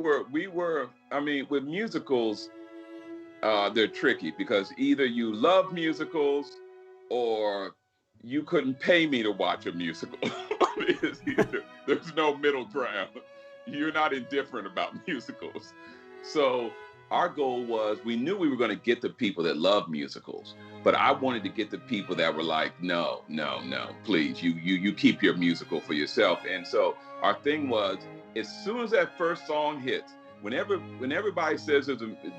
I mean, with musicals, they're tricky because either you love musicals or you couldn't pay me to watch a musical. There's no middle ground. You're not indifferent about musicals. So our goal was, we knew we were going to get the people that love musicals, but I wanted to get the people that were like, no, please, you keep your musical for yourself. And so our thing was, as soon as that first song hits, when everybody says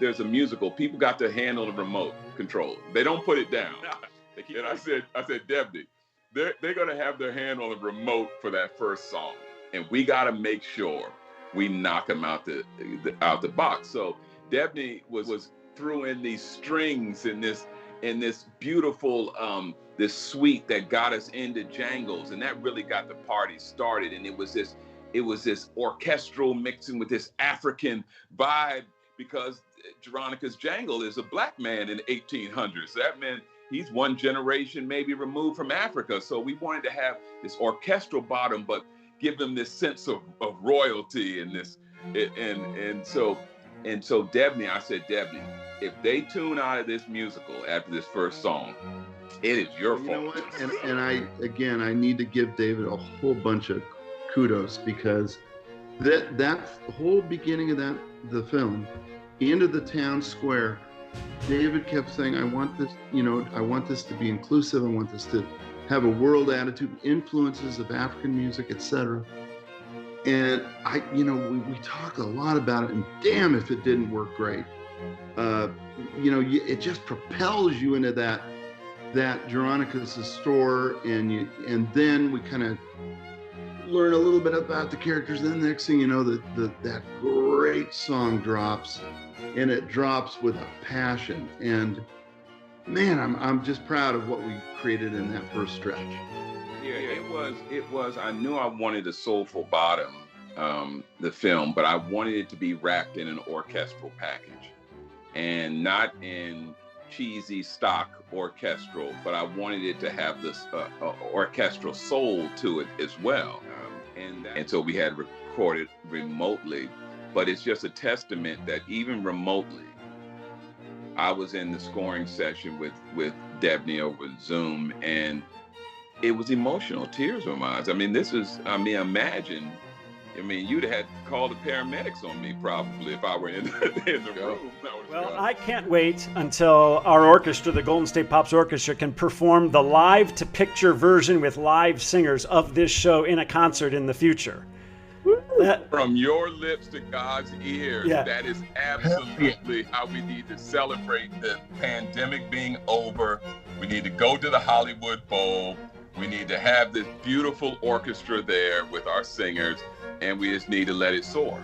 there's a musical, people got their hand on the remote control. They don't put it down. And I said, Debney, they're going to have their hand on the remote for that first song, and we got to make sure we knock them out the box. So Debney was threw in these strings in this beautiful this suite that got us into Jangles, and that really got the party started. And it was this orchestral mixing with this African vibe, because Jeronica's Jangle is a black man in the 1800s. So that meant he's one generation maybe removed from Africa. So we wanted to have this orchestral bottom, but give them this sense of royalty and this. And so Debney, I said, Debney, if they tune out of this musical after this first song, it is your fault. You know what? And I need to give David a whole bunch of kudos, because that whole beginning of the film, into the town square, David kept saying, I want this to be inclusive. I want this to have a world attitude, influences of African music, etc. And we talk a lot about it, and damn if it didn't work great. It just propels you into that Jeronica's store, and then we kind of learn a little bit about the characters. Then the next thing you know, that great song drops, and it drops with a passion. And man, I'm just proud of what we created in that first stretch. Yeah, it was. I knew I wanted a soulful bottom, the film, but I wanted it to be wrapped in an orchestral package, and not in cheesy stock orchestral, but I wanted it to have this orchestral soul to it as well. And so we had recorded remotely, but it's just a testament that even remotely, I was in the scoring session with Debney over Zoom, and it was emotional. Tears were in my eyes. Imagine. You'd have had to call the paramedics on me probably if I were in the room. Well, I can't wait until our orchestra, the Golden State Pops Orchestra, can perform the live-to-picture version with live singers of this show in a concert in the future. From your lips to God's ears, That is absolutely how we need to celebrate the pandemic being over. We need to go to the Hollywood Bowl. We need to have this beautiful orchestra there with our singers, and we just need to let it soar.